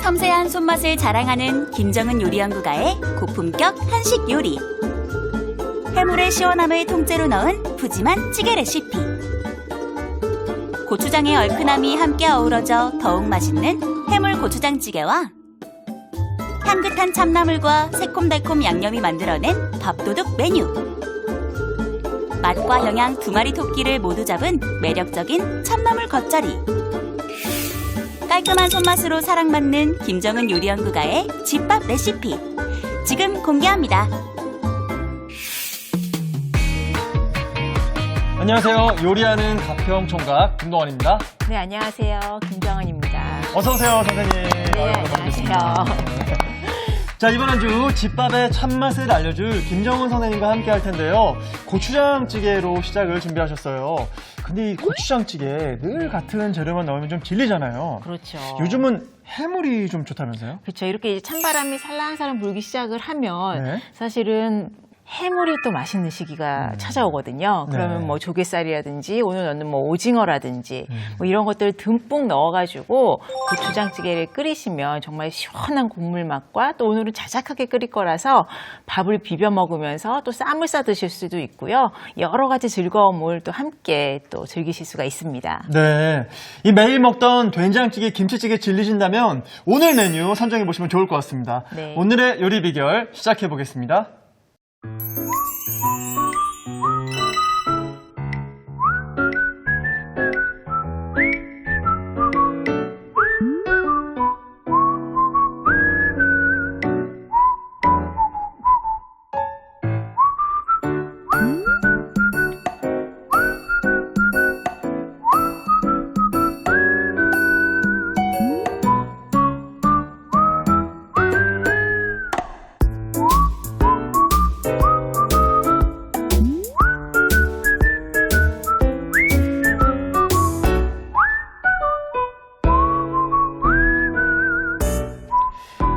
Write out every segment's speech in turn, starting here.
섬세한 손맛을 자랑하는 김정은 요리연구가의 고품격 한식 요리. 해물의 시원함을 통째로 넣은 푸짐한 찌개 레시피. 고추장의 얼큰함이 함께 어우러져 더욱 맛있는 해물 고추장찌개와 향긋한 참나물과 새콤달콤 양념이 만들어낸 밥도둑 메뉴. 맛과 영양 두 마리 토끼를 모두 잡은 매력적인 참나물 겉절이. 깔끔한 손맛으로 사랑받는 김정은 요리연구가의 집밥 레시피. 지금 공개합니다. 안녕하세요. 요리하는 가평총각 김동원입니다. 네, 안녕하세요. 김정은입니다. 어서오세요, 선생님. 네, 안녕하세요. 자, 이번 한 주 집밥의 참맛을 알려줄 김정은 선생님과 함께 할 텐데요. 고추장찌개로 시작을 준비하셨어요. 근데 이 고추장찌개 늘 같은 재료만 넣으면 좀 질리잖아요. 그렇죠. 요즘은 해물이 좀 좋다면서요? 그렇죠. 이렇게 이제 찬바람이 살랑살랑 불기 시작을 하면 네. 사실은 해물이 또 맛있는 시기가 찾아오거든요. 그러면 네. 뭐 조개살이라든지 오늘 넣는 뭐 오징어라든지 뭐 이런 것들 듬뿍 넣어가지고 고추장찌개를 끓이시면 정말 시원한 국물 맛과 또 오늘은 자작하게 끓일 거라서 밥을 비벼 먹으면서 또 쌈을 싸 드실 수도 있고요. 여러 가지 즐거움을 또 함께 또 즐기실 수가 있습니다. 네. 이 매일 먹던 된장찌개, 김치찌개 질리신다면 오늘 메뉴 선정해 보시면 좋을 것 같습니다. 네. 오늘의 요리 비결 시작해 보겠습니다.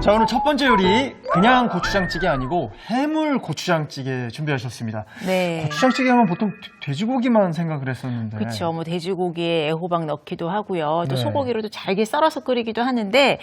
자, 오늘 첫 번째 요리 그냥 고추장찌개 아니고 해물 고추장찌개 준비하셨습니다. 네. 고추장찌개 하면 보통 돼지고기만 생각을 했었는데. 그렇죠. 뭐 돼지고기에 애호박 넣기도 하고요. 또 네. 소고기로도 잘게 썰어서 끓이기도 하는데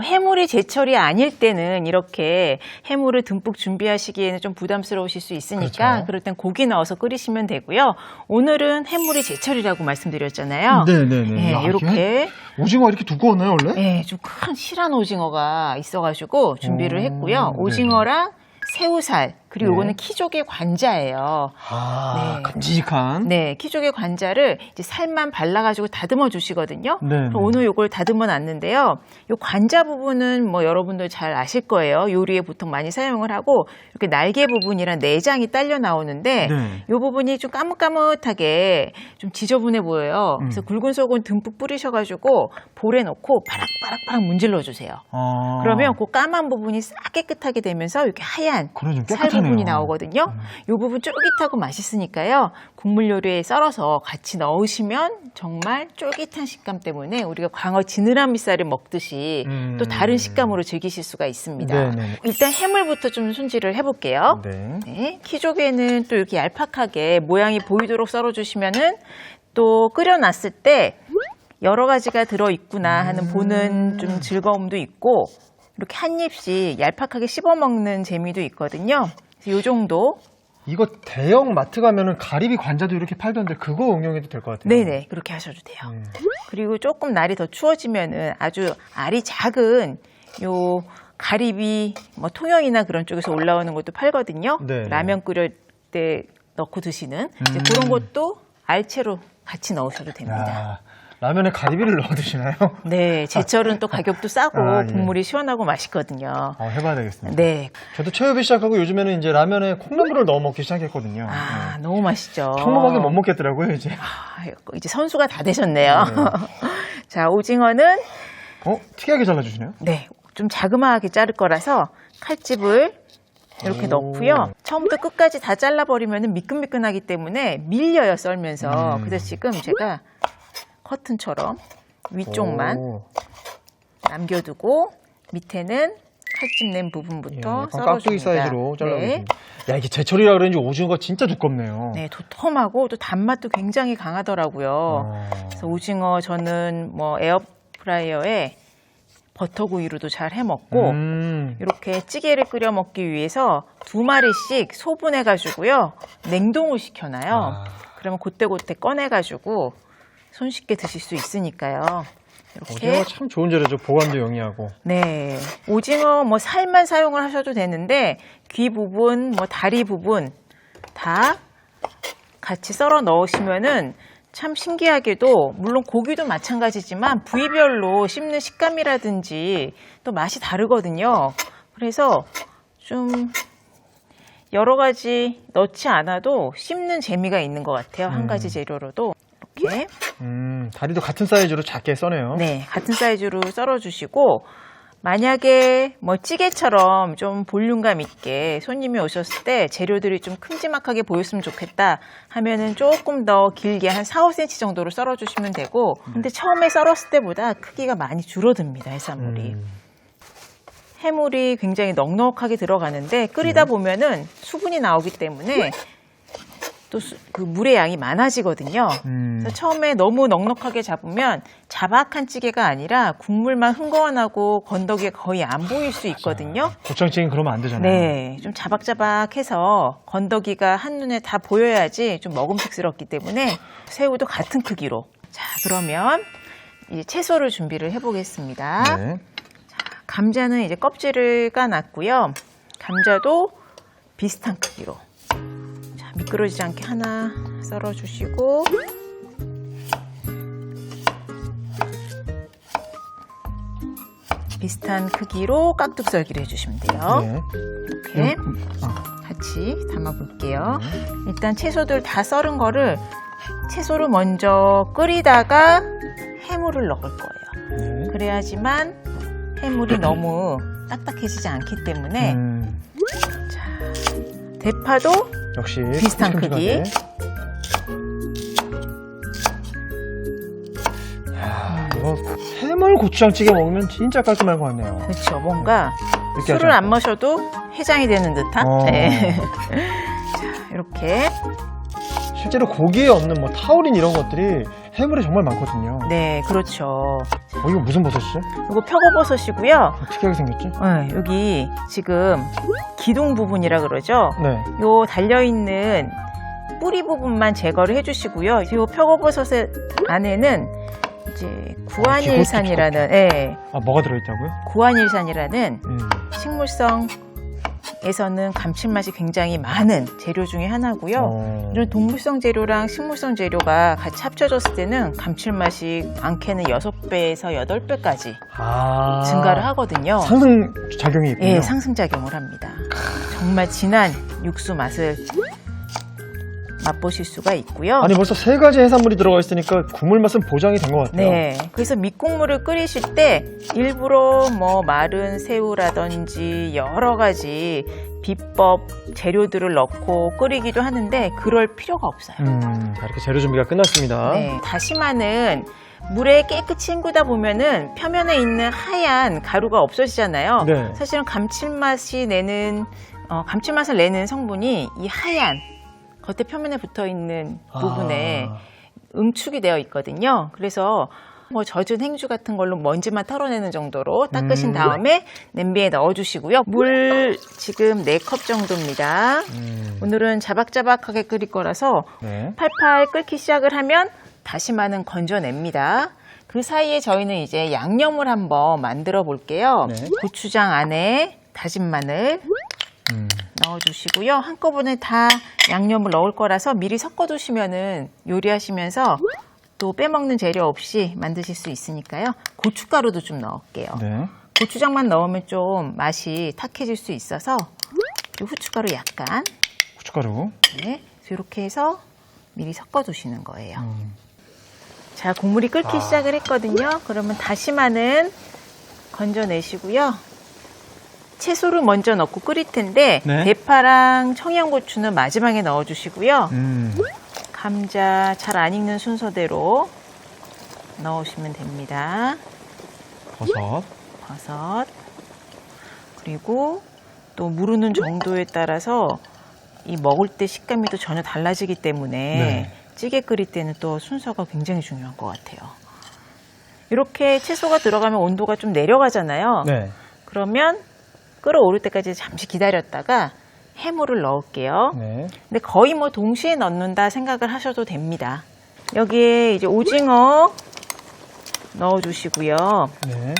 해물이 제철이 아닐 때는 이렇게 해물을 듬뿍 준비하시기에는 좀 부담스러우실 수 있으니까 그렇죠. 그럴 땐 고기 넣어서 끓이시면 되고요. 오늘은 해물이 제철이라고 말씀드렸잖아요. 네네네. 네, 야, 이렇게 오징어 이렇게 두꺼웠나요, 원래? 네, 좀 큰 실한 오징어가 있어가지고 준비를 오, 했고요. 네. 오징어랑 새우살, 그리고 네. 이거는 키조개 관자예요. 아, 네. 큼직한. 네, 키조개 관자를 이제 살만 발라가지고 다듬어 주시거든요. 네, 그럼 네. 오늘 요걸 다듬어 놨는데요. 요 관자 부분은 뭐 여러분들 잘 아실 거예요. 요리에 보통 많이 사용을 하고 이렇게 날개 부분이랑 내장이 딸려 나오는데 네. 요 부분이 좀 까뭇까뭇하게 좀 지저분해 보여요. 그래서 굵은 소금 듬뿍 뿌리셔가지고 볼에 넣고 바락바락 문질러 주세요. 아. 그러면 그 까만 부분이 싹 깨끗하게 되면서 이렇게 하얀 그래, 좀 살 깨끗하네요. 부분이 나오거든요. 이 부분 쫄깃하고 맛있으니까요. 국물 요리에 썰어서 같이 넣으시면 정말 쫄깃한 식감 때문에 우리가 광어 지느러미살을 먹듯이 또 다른 식감으로 즐기실 수가 있습니다. 네네. 일단 해물부터 좀 손질을 해볼게요. 네. 네, 키조개는 또 이렇게 얄팍하게 모양이 보이도록 썰어주시면은 또 끓여놨을 때 여러 가지가 들어있구나 하는 보는 좀 즐거움도 있고 이렇게 한 입씩 얄팍하게 씹어 먹는 재미도 있거든요. 그래서 요 정도. 이거 대형 마트 가면은 가리비 관자도 이렇게 팔던데 그거 응용해도 될 것 같아요. 네네, 그렇게 하셔도 돼요. 그리고 조금 날이 더 추워지면은 아주 알이 작은 요 가리비 뭐 통영이나 그런 쪽에서 올라오는 것도 팔거든요. 네. 라면 끓일 때 넣고 드시는 이제 그런 것도 알채로 같이 넣으셔도 됩니다. 야, 라면에 가리비를 넣어 드시나요? 네, 제철은 또 가격도 싸고 아, 예. 국물이 시원하고 맛있거든요. 해봐야 되겠습니다. 네, 저도 체육이 시작하고 요즘에는 이제 라면에 콩나물을 넣어 먹기 시작했거든요. 아 너무 맛있죠. 평범하게 못 먹겠더라고요, 이제. 아, 이제 선수가 다 되셨네요. 네. 자, 오징어는 특이하게 잘라주시네요. 네, 좀 자그마하게 자를 거라서 칼집을 이렇게 넣고요. 처음부터 끝까지 다 잘라버리면 미끈미끈하기 때문에 밀려요, 썰면서. 그래서 지금 제가 커튼처럼 위쪽만 오. 남겨두고 밑에는 칼집 낸 부분부터 약간 썰어줍니다. 깍두기 사이즈로 네. 잘라주십니다. 야, 이게 제철이라 그런지 오징어가 진짜 두껍네요. 네, 도톰하고 또 단맛도 굉장히 강하더라고요. 그래서 오징어 저는 뭐 에어프라이어에 버터구이로도 잘 해먹고 이렇게 찌개를 끓여 먹기 위해서 2마리씩 소분해가지고요 냉동을 시켜놔요. 그러면 그때그때 꺼내가지고 손쉽게 드실 수 있으니까요. 이렇게. 오징어가 참 좋은 재료죠. 보관도 영리하고. 네, 오징어 뭐 살만 사용을 하셔도 되는데 귀 부분, 뭐 다리 부분 다 같이 썰어 넣으시면은 참 신기하게도 물론 고기도 마찬가지지만 부위별로 씹는 식감이라든지 또 맛이 다르거든요. 그래서 좀 여러 가지 넣지 않아도 씹는 재미가 있는 것 같아요. 한 가지 재료로도 이렇게. 다리도 같은 사이즈로 작게 써네요. 네, 같은 사이즈로 썰어주시고 만약에 뭐 찌개처럼 좀 볼륨감 있게 손님이 오셨을 때 재료들이 좀 큼지막하게 보였으면 좋겠다 하면은 조금 더 길게 한 4, 5cm 정도로 썰어주시면 되고 근데 처음에 썰었을 때보다 크기가 많이 줄어듭니다, 해산물이. 해물이 굉장히 넉넉하게 들어가는데 끓이다 보면은 수분이 나오기 때문에 또 그 물의 양이 많아지거든요. 그래서 처음에 너무 넉넉하게 잡으면 자박한 찌개가 아니라 국물만 흥건하고 건더기가 거의 안 보일 수 있거든요. 고추장찌개는 그러면 안 되잖아요. 네, 좀 자박자박해서 건더기가 한눈에 다 보여야지 좀 먹음직스럽기 때문에 새우도 같은 크기로. 자, 그러면 이제 채소를 준비를 해보겠습니다. 네. 감자는 이제 껍질을 까놨고요. 감자도 비슷한 크기로. 자, 미끄러지지 않게 하나 썰어주시고 비슷한 크기로 깍둑썰기를 해주시면 돼요. 네. 이렇게 같이 담아볼게요. 일단 채소들 다 썰은 거를 채소를 먼저 끓이다가 해물을 넣을 거예요. 그래야지만 해물이 너무 딱딱해지지 않기 때문에 자, 대파도 역시 비슷한 크기. 이거 해물 고추장찌개 먹으면 진짜 깔끔할 것 같네요. 그렇죠. 뭔가 느끼하지 술을 안 않고. 마셔도 해장이 되는 듯한. 네. 자, 이렇게. 실제로 고기에 없는 뭐 타우린 이런 것들이 해물에 정말 많거든요. 네, 그렇죠. 이거 무슨 버섯이죠? 이거 표고버섯이고요. 특이하게 생겼죠? 네, 여기 지금 기둥 부분이라 그러죠. 네. 요 달려있는 뿌리 부분만 제거를 해주시고요. 요 표고버섯의 안에는 이제 구안일산이라는, 예, 아, 뭐가 들어있다고요? 구안일산이라는 식물성에서는 감칠맛이 굉장히 많은 재료 중에 하나고요. 이런 동물성 재료랑 식물성 재료가 같이 합쳐졌을 때는 감칠맛이 많게는 6배에서 8배까지 증가를 하거든요. 상승작용이 있군요. 예, 상승작용을 합니다. 정말 진한 육수 맛을 맛보실 수가 있고요. 아니 벌써 3가지 해산물이 들어가 있으니까 국물 맛은 보장이 된 것 같아요. 네, 그래서 밑국물을 끓이실 때 일부러 뭐 마른 새우라든지 여러 가지 비법 재료들을 넣고 끓이기도 하는데 그럴 필요가 없어요. 자, 이렇게 재료 준비가 끝났습니다. 네, 다시마는 물에 깨끗이 헹구다 보면은 표면에 있는 하얀 가루가 없어지잖아요. 네. 사실은 감칠맛을 내는 성분이 이 하얀 겉에 표면에 붙어 있는 부분에 응축이 되어 있거든요. 그래서 뭐 젖은 행주 같은 걸로 먼지만 털어내는 정도로 닦으신 다음에 냄비에 넣어주시고요. 물 지금 4컵 정도입니다. 오늘은 자박자박하게 끓일 거라서 네. 팔팔 끓기 시작을 하면 다시마는 건져냅니다. 그 사이에 저희는 이제 양념을 한번 만들어 볼게요. 네. 고추장 안에 다진 마늘 넣어주시고요. 한꺼번에 다 양념을 넣을 거라서 미리 섞어두시면은 요리하시면서 또 빼먹는 재료 없이 만드실 수 있으니까요. 고춧가루도 좀 넣을게요. 네. 고추장만 넣으면 좀 맛이 탁해질 수 있어서 그리고 후춧가루 약간. 고춧가루. 네, 이렇게 해서 미리 섞어두시는 거예요. 자, 국물이 끓기 시작을 했거든요. 그러면 다시마는 건져내시고요. 채소를 먼저 넣고 끓일 텐데 네. 대파랑 청양고추는 마지막에 넣어주시고요. 감자 잘 안 익는 순서대로 넣으시면 됩니다. 버섯 그리고 또 무르는 정도에 따라서 이 먹을 때 식감이 또 전혀 달라지기 때문에 네. 찌개 끓일 때는 또 순서가 굉장히 중요한 것 같아요. 이렇게 채소가 들어가면 온도가 좀 내려가잖아요. 네. 그러면 끓어오를 때까지 잠시 기다렸다가 해물을 넣을게요. 네. 근데 거의 뭐 동시에 넣는다 생각을 하셔도 됩니다. 여기에 이제 오징어 넣어주시고요. 네.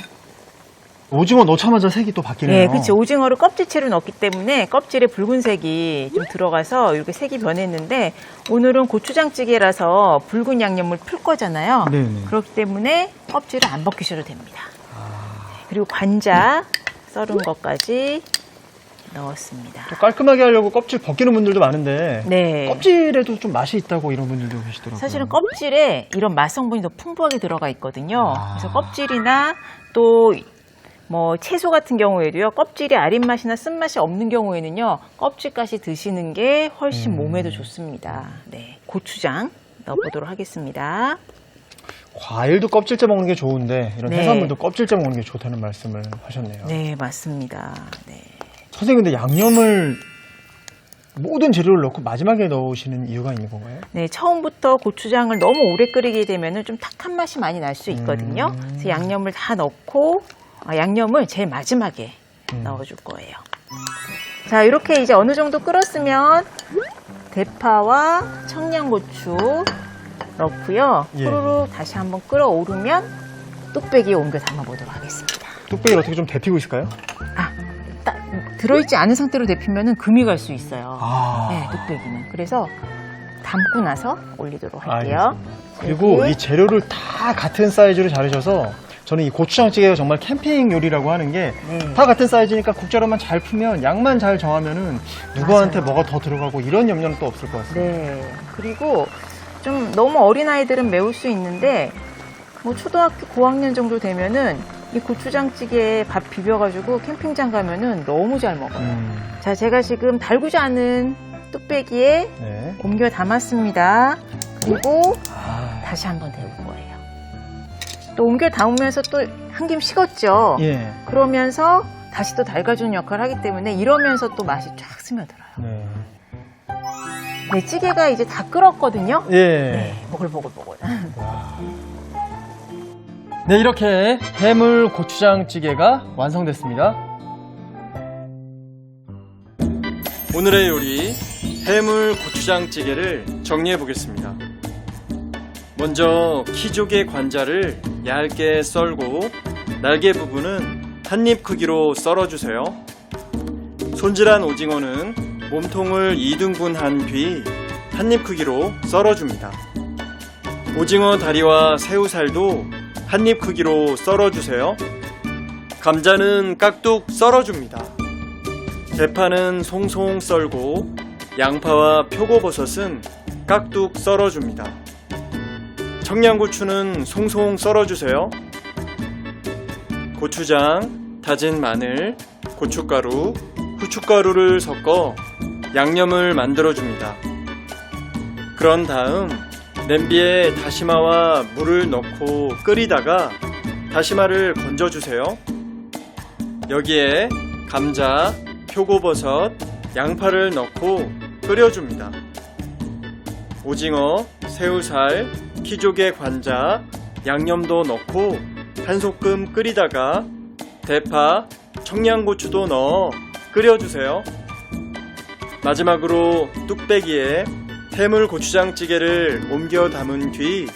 오징어 넣자마자 색이 또 바뀌네요. 네, 그렇죠. 오징어를 껍질채로 넣기 때문에 껍질에 붉은색이 좀 들어가서 이렇게 색이 변했는데 오늘은 고추장찌개라서 붉은 양념을 풀 거잖아요. 네네. 그렇기 때문에 껍질을 안 벗기셔도 됩니다. 그리고 관자 썰은 것까지 넣었습니다. 또 깔끔하게 하려고 껍질 벗기는 분들도 많은데 네. 껍질에도 좀 맛이 있다고 이런 분들도 계시더라고요. 사실은 껍질에 이런 맛 성분이 더 풍부하게 들어가 있거든요. 아. 그래서 껍질이나 또 뭐 채소 같은 경우에도요, 껍질이 아린 맛이나 쓴맛이 없는 경우에는요, 껍질까지 드시는 게 훨씬 몸에도 좋습니다. 네, 고추장 넣어보도록 하겠습니다. 과일도 껍질째 먹는 게 좋은데 이런 네. 해산물도 껍질째 먹는 게 좋다는 말씀을 하셨네요. 네, 맞습니다. 네. 선생님 근데 양념을 모든 재료를 넣고 마지막에 넣으시는 이유가 있는 건가요? 네, 처음부터 고추장을 너무 오래 끓이게 되면 좀 탁한 맛이 많이 날 수 있거든요. 그래서 양념을 다 넣고 양념을 제일 마지막에 넣어줄 거예요. 자, 이렇게 이제 어느 정도 끓었으면 대파와 청양고추 넣고요. 예. 후루룩 다시 한번 끓어오르면 뚝배기에 옮겨 담아보도록 하겠습니다. 뚝배기를 어떻게 좀 데피고 있을까요? 들어있지 않은 상태로 데피면 금이 갈 수 있어요. 아. 네, 뚝배기는. 그래서 담고 나서 올리도록 할게요. 알겠습니다. 그리고 이 재료를 다 같은 사이즈로 자르셔서 저는 이 고추장찌개가 정말 캠핑 요리라고 하는 게 다 네. 같은 사이즈니까 국자로만 잘 풀면 양만 잘 정하면은 누구한테 맞아요. 뭐가 더 들어가고 이런 염려는 또 없을 것 같습니다. 네. 그리고 좀 너무 어린 아이들은 매울 수 있는데 뭐 초등학교 고학년 정도 되면은 이 고추장찌개에 밥 비벼가지고 캠핑장 가면은 너무 잘 먹어요. 자, 제가 지금 달구지 않은 뚝배기에 네. 옮겨 담았습니다. 그리고 아. 다시 한번 데울 거예요. 또 옮겨 담으면서 또 한 김 식었죠. 예. 그러면서 다시 또 달궈주는 역할을 하기 때문에 이러면서 또 맛이 쫙 스며들어요. 네. 네, 찌개가 이제 다 끓었거든요. 예. 네, 보글보글보글. 네, 이렇게 해물 고추장찌개가 완성됐습니다. 오늘의 요리 해물 고추장찌개를 정리해 보겠습니다. 먼저 키조개 관자를 얇게 썰고 날개 부분은 한입 크기로 썰어주세요. 손질한 오징어는 몸통을 2등분한 뒤 한입 크기로 썰어줍니다. 오징어 다리와 새우살도 한입 크기로 썰어주세요. 감자는 깍둑 썰어줍니다. 대파는 송송 썰고 양파와 표고버섯은 깍둑 썰어줍니다. 청양고추는 송송 썰어주세요. 고추장, 다진 마늘, 고춧가루, 후춧가루를 섞어 양념을 만들어줍니다. 그런 다음 냄비에 다시마와 물을 넣고 끓이다가 다시마를 건져주세요. 여기에 감자, 표고버섯, 양파를 넣고 끓여줍니다. 오징어, 새우살, 키조개 관자, 양념도 넣고 한 소끔 끓이다가 대파, 청양고추도 넣어 끓여주세요. 마지막으로 뚝배기에 해물 고추장찌개를 옮겨 담은 뒤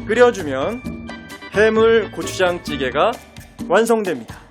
끓여주면 해물 고추장찌개가 완성됩니다.